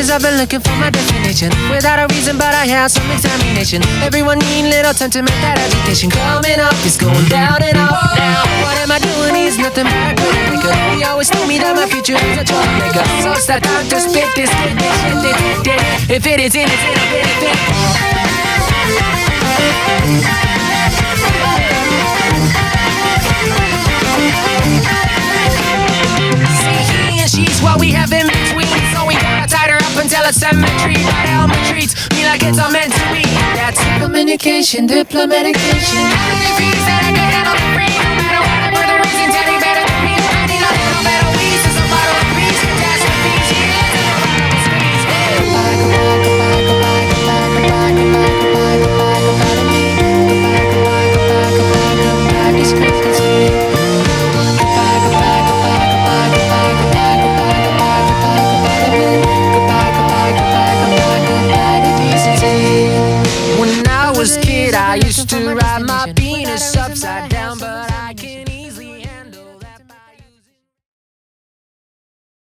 years I've been looking for my definition. Without a reason, but I have some examination. Everyone need little time to make that education. Coming up, it's going down and up now. What am I doing is nothing but a good maker. He always told me that my future is a troublemaker. So start out to spit this shit. If it isn't, it's in a benefit. She's what we have in between. So we gotta tie her up until it's symmetry. That element treats me like it's all meant to be. That's communication, diplomatication.